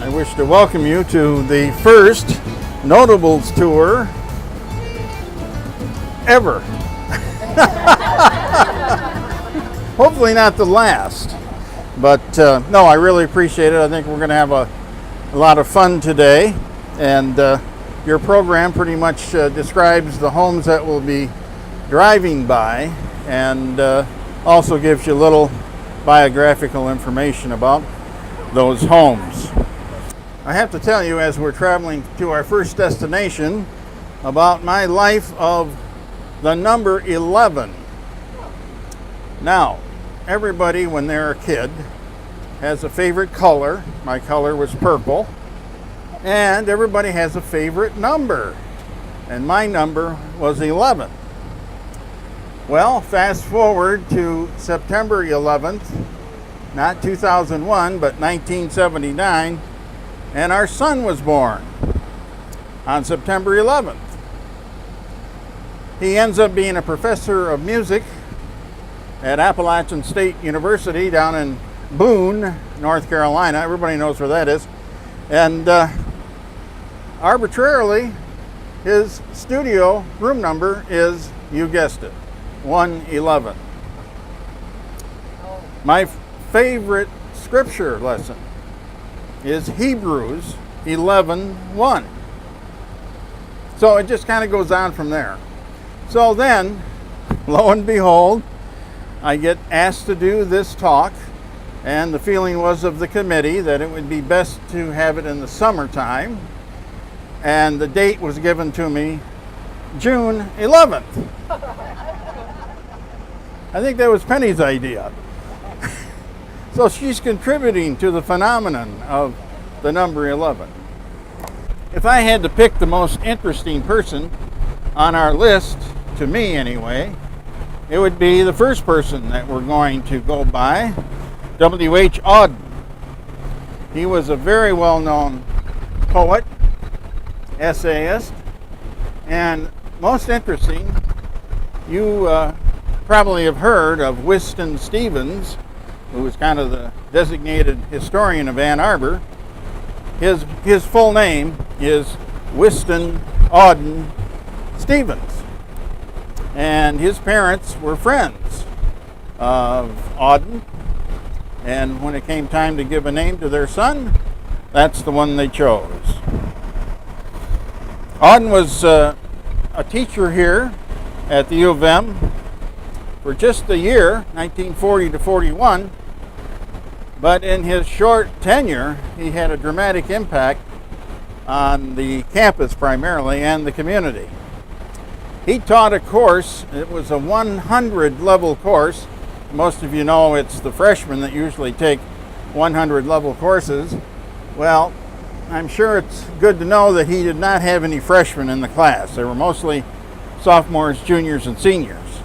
I wish to welcome you to the first Notables tour ever. Hopefully not the last, but no, I really appreciate it. I think we're going to have a lot of fun today, and your program pretty much describes the homes that we'll be driving by, and also gives you a little biographical information about those homes. I have to tell you, as we're traveling to our first destination, about my life of the number 11. Now, everybody when they're a kid has a favorite color. My color was purple. And everybody has a favorite number. And my number was 11. Well, fast forward to September 11th, not 2001, but 1979, and our son was born on September 11th. He ends up being a professor of music at Appalachian State University down in Boone, North Carolina. Everybody knows where that is. And arbitrarily, his studio room number is, you guessed it, 111. My favorite scripture lesson is Hebrews 11:1. So it just kind of goes on from there. So then, lo and behold, I get asked to do this talk, and the feeling was of the committee that it would be best to have it in the summertime, and the date was given to me June 11th. I think that was Penny's idea. So she's contributing to the phenomenon of the number 11. If I had to pick the most interesting person on our list, to me anyway, it would be the first person that we're going to go by, W.H. Auden. He was a very well-known poet, essayist, and most interesting, you probably have heard of Winston Stevens, who was kind of the designated historian of Ann Arbor. His full name is Winston Auden Stevens. And his parents were friends of Auden. And when it came time to give a name to their son, that's the one they chose. Auden was a teacher here at the U of M for just a year, 1940 to 41. But in his short tenure, he had a dramatic impact on the campus primarily and the community. He taught a course. It was a 100 level course. Most of you know it's the freshmen that usually take 100 level courses. Well, I'm sure it's good to know that he did not have any freshmen in the class. They were mostly sophomores, juniors, and seniors.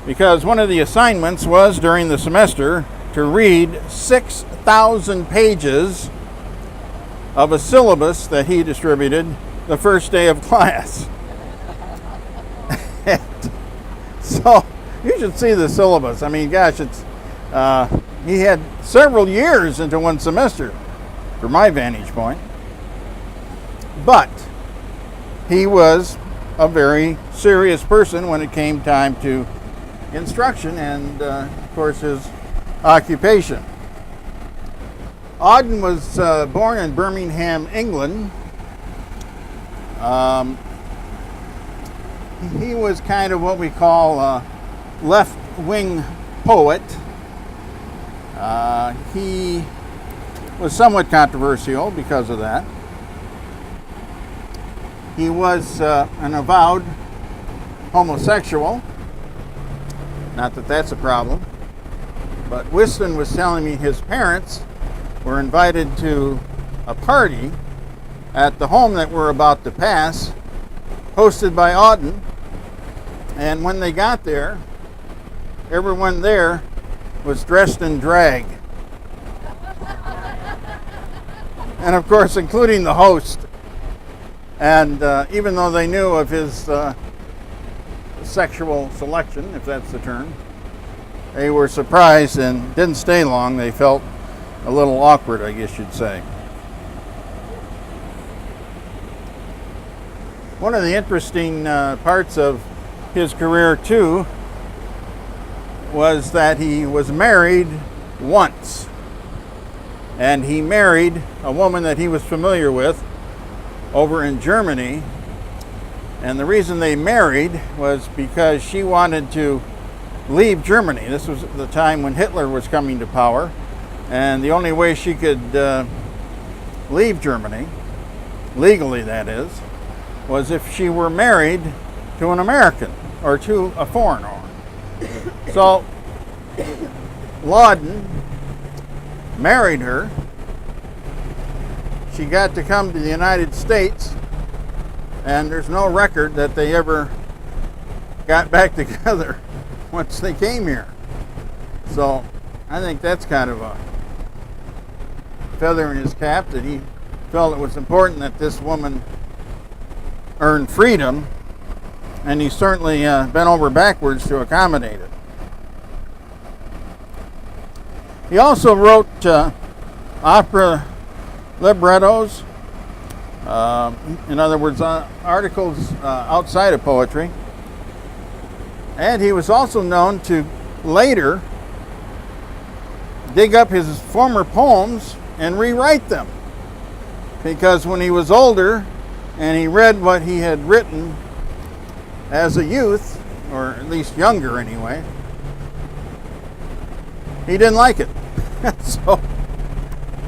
Because one of the assignments was during the semester to read 6,000 pages of a syllabus that he distributed the first day of class. So you should see the syllabus. I mean, gosh, it's he had several years into one semester from my vantage point. But he was a very serious person when it came time to instruction and, of course, his occupation. Auden was born in Birmingham, England. He was kind of what we call a left-wing poet. He was somewhat controversial because of that. He was an avowed homosexual. Not that that's a problem. But Winston was telling me his parents were invited to a party at the home that we're about to pass, hosted by Auden. And when they got there, everyone there was dressed in drag. And of course, including the host. And even though they knew of his sexual selection, if that's the term, they were surprised and didn't stay long. They felt a little awkward, I guess you'd say. One of the interesting parts of his career too was that he was married once, and he married a woman that he was familiar with over in Germany, and the reason they married was because she wanted to leave Germany. This was the time when Hitler was coming to power, and the only way she could leave Germany, legally that is, was if she were married to an American or to a foreigner. So Auden married her. She got to come to the United States, and there's no record that they ever got back together once they came here. So I think that's kind of a feather in his cap, that he felt it was important that this woman earn freedom, and he's certainly bent over backwards to accommodate it. He also wrote opera librettos, in other words, articles outside of poetry, and he was also known to later dig up his former poems and rewrite them, because when he was older and he read what he had written as a youth, or at least younger anyway, he didn't like it. So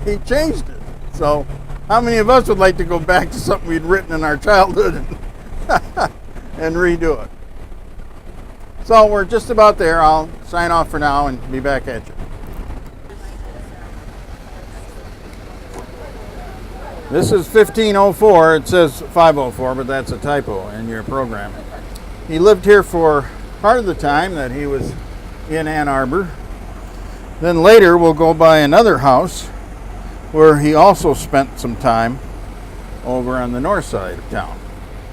he changed it. So how many of us would like to go back to something we'd written in our childhood and redo it? So we're just about there. I'll sign off for now and be back at you. This is 1504. It says 504, but that's a typo in your program. He lived here for part of the time that he was in Ann Arbor. Then later we'll go by another house where he also spent some time over on the north side of town.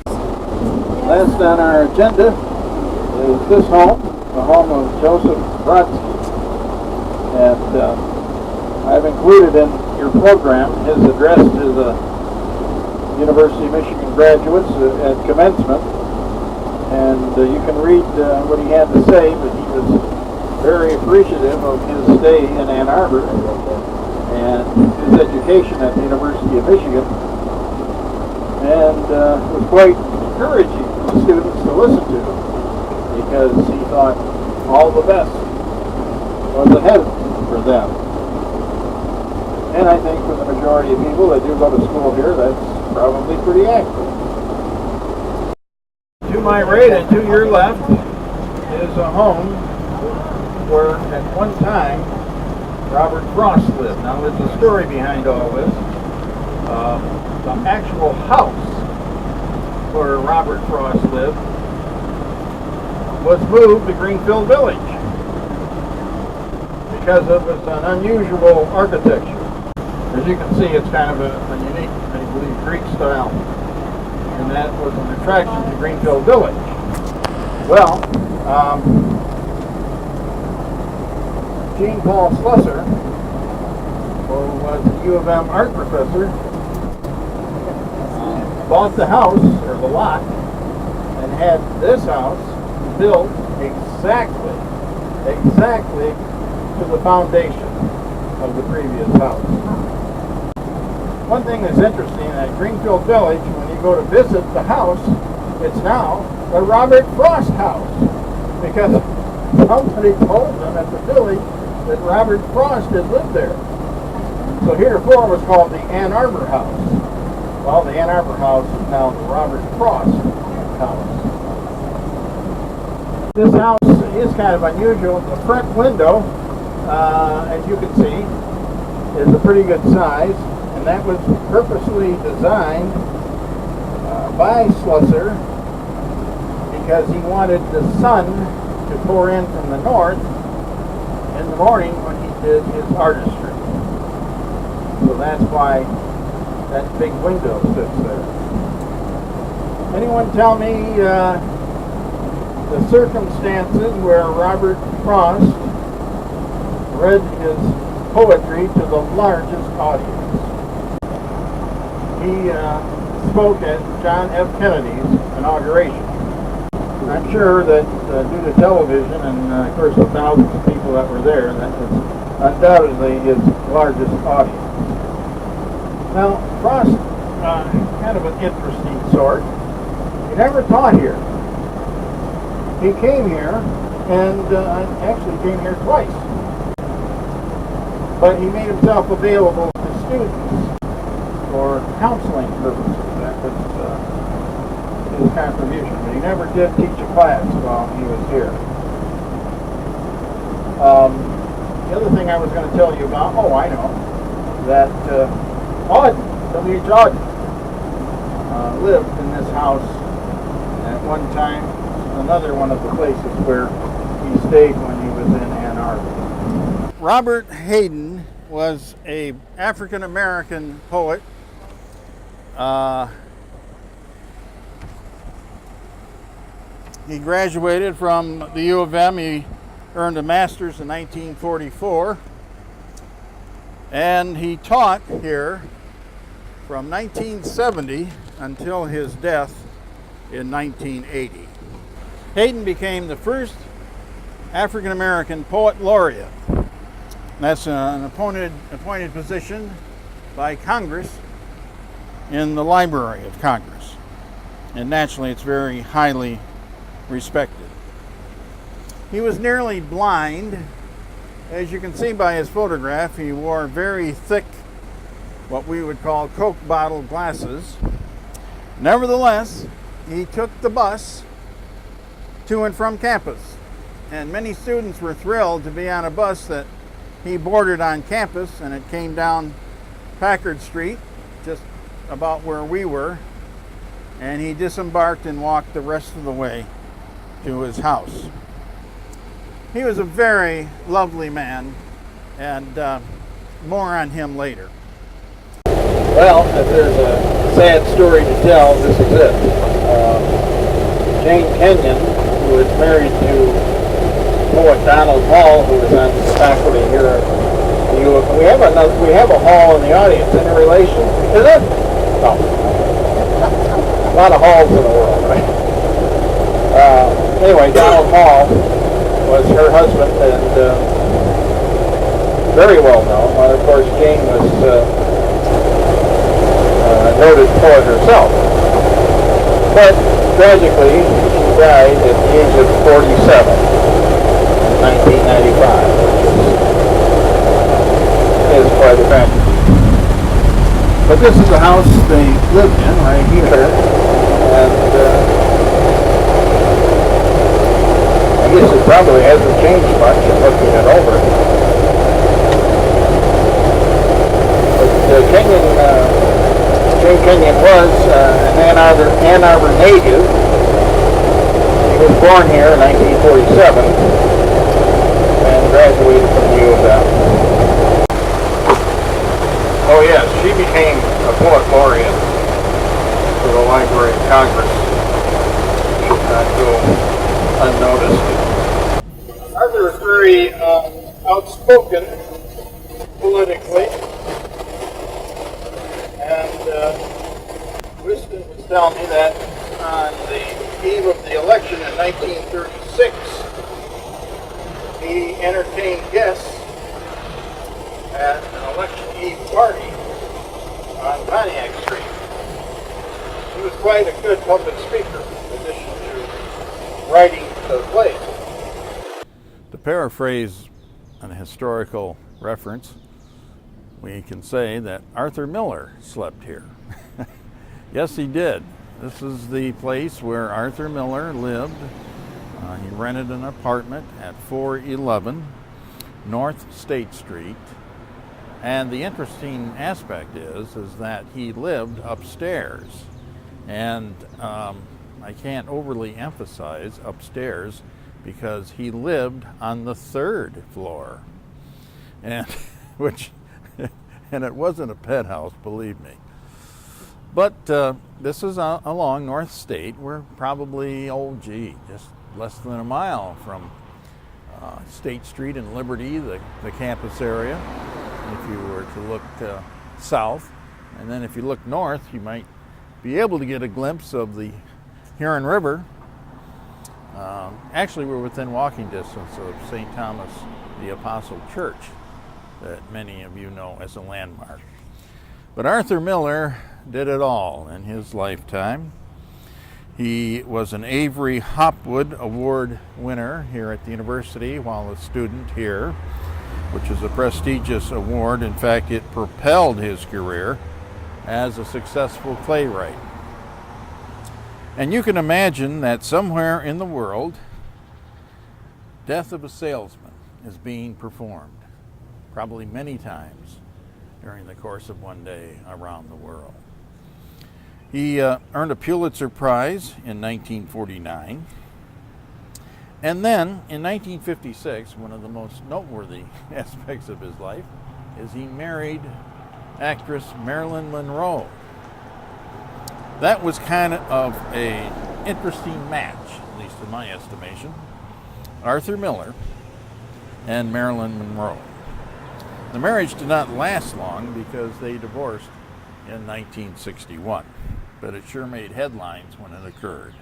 Last on our agenda is this home, the home of Joseph Brodsky. And I've included in your program his address to the University of Michigan graduates at commencement, and you can read what he had to say, but he was very appreciative of his stay in Ann Arbor and his education at the University of Michigan, and was quite encouraging to the students to listen to, because he thought all the best was ahead for them. And I think for the majority of people that do go to school here, that's probably pretty accurate. To my right and to your left is a home where at one time Robert Frost lived. Now there's a story behind all this. The actual house where Robert Frost lived was moved to Greenfield Village because it was an unusual architecture. As you can see, it's kind of a unique, I believe, Greek style, and that was an attraction to Greenfield Village. Well, Jean Paul Slusser, who was a U of M art professor, bought the house, or the lot, and had this house built exactly to the foundation of the previous house. One thing that's interesting, at Greenfield Village, when you go to visit the house, it's now the Robert Frost house, because somebody told them at the village that Robert Frost had lived there. So heretofore it was called the Ann Arbor house. Well, the Ann Arbor house is now the Robert Frost house. This house is kind of unusual. The front window, as you can see, is a pretty good size. And that was purposely designed by Slusser because he wanted the sun to pour in from the north in the morning when he did his artistry. So that's why that big window sits there. Anyone tell me the circumstances where Robert Frost read his poetry to the largest audience? He spoke at John F. Kennedy's inauguration. I'm sure that due to television and, of course, the thousands of people that were there, that was undoubtedly his largest audience. Now, Frost, kind of an interesting sort. He never taught here. He came here, and actually came here twice. But he made himself available to students for counseling purposes. That was his contribution. But he never did teach a class while he was here. The other thing I was going to tell you about, I know, that Auden, W.H. Auden, lived in this house at one time, another one of the places where he stayed when he was in Ann Arbor. Robert Hayden was an African-American poet. He graduated from the U of M. He earned a master's in 1944. And he taught here from 1970 until his death in 1980. Hayden became the first African-American poet laureate. That's an appointed position by Congress in the Library of Congress. And naturally, it's very highly respected. He was nearly blind. As you can see by his photograph, he wore very thick, what we would call Coke bottle glasses. Nevertheless, he took the bus to and from campus. And many students were thrilled to be on a bus that he boarded on campus, and it came down Packard Street, just about where we were, and he disembarked and walked the rest of the way to his house. He was a very lovely man, and more on him later. Well, if there's a sad story to tell, this is it. Jane Kenyon, who was married to poet Donald Hall, who was on the faculty here at the U of M. We have a Hall in the audience. Any relation? Is it? No. A lot of Halls in the world, right? Anyway, Donald Hall was her husband, and very well known. Of course, Jane was a noted poet herself. But tragically, she died at the age of 47 in 1995, which is quite a tragedy. But this is the house they lived in right here, and I guess it probably hasn't changed much in looking it over. But Jane Kenyon was an Ann Arbor native. He was born here in 1947 and graduated from the U of M. Oh yes, she became a poet laureate for the Library of Congress. She did not go unnoticed. Arthur was very outspoken politically, and Winston was telling me that on the eve of the election in 1936, he entertained guests at an election eve party on Pontiac Street. He was quite a good public speaker, in addition to writing the plays. To paraphrase an historical reference, we can say that Arthur Miller slept here. Yes, he did. This is the place where Arthur Miller lived. He rented an apartment at 411 North State Street. And the interesting aspect is that he lived upstairs. And I can't overly emphasize upstairs because he lived on the 3rd floor. And and it wasn't a pet house, believe me. But this is along North State. We're probably, just less than a mile from State Street and Liberty, the campus area. If you were to look south, and then if you look north, you might be able to get a glimpse of the Huron River. Actually, we're within walking distance of St. Thomas the Apostle Church, that many of you know as a landmark. But Arthur Miller did it all in his lifetime. He was an Avery Hopwood Award winner here at the university while a student here, which is a prestigious award. In fact, it propelled his career as a successful playwright. And you can imagine that somewhere in the world, Death of a Salesman is being performed, probably many times during the course of one day around the world. He earned a Pulitzer Prize in 1949. And then in 1956, one of the most noteworthy aspects of his life is he married actress Marilyn Monroe. That was kind of an interesting match, at least in my estimation. Arthur Miller and Marilyn Monroe. The marriage did not last long because they divorced in 1961, but it sure made headlines when it occurred.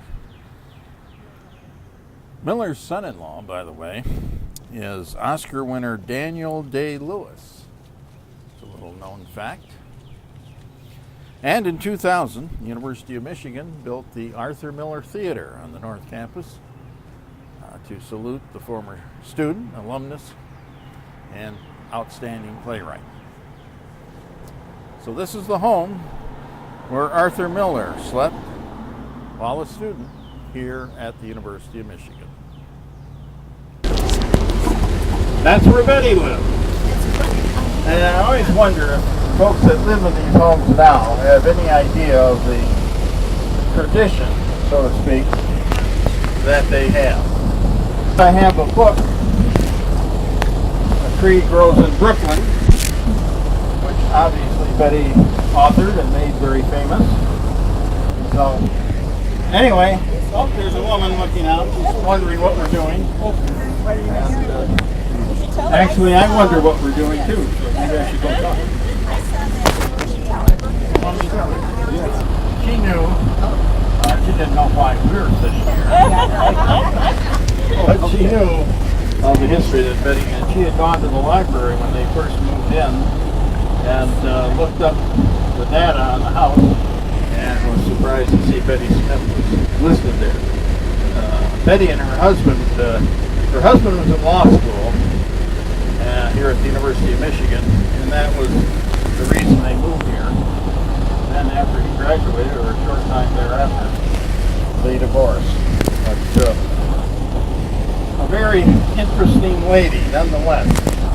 Miller's son-in-law, by the way, is Oscar winner Daniel Day-Lewis. It's a little known fact. And in 2000, the University of Michigan built the Arthur Miller Theater on the North Campus to salute the former student, alumnus, and outstanding playwright. So this is the home where Arthur Miller slept while a student here at the University of Michigan. That's where Betty lived. And I always wonder if folks that live in these homes now have any idea of the tradition, so to speak, that they have. I have a book, A Tree Grows in Brooklyn, which obviously Betty authored and made very famous. So, anyway, there's a woman looking out, she's wondering what we're doing. And, actually, I wonder what we're doing too, so maybe I should go talk. She knew, she didn't know why we were sitting here. But she knew of the history that Betty, and she had gone to the library when they first moved in and looked up the data on the house and was surprised to see Betty Smith was listed there. Betty and her husband was in law school here at the University of Michigan, and that was the reason they moved here. And then after he graduated, or a short time thereafter, they divorced. But a very interesting lady, nonetheless.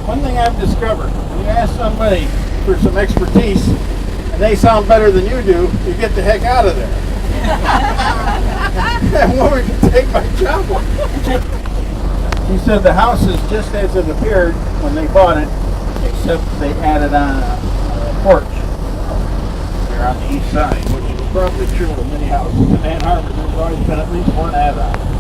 One thing I've discovered, when you ask somebody for some expertise, and they sound better than you do, you get the heck out of there. That woman can take my job. She said the house is just as it appeared when they bought it, except they added on a porch here on the east side, which is probably true of many houses in Ann Arbor. There's always been at least one add-on.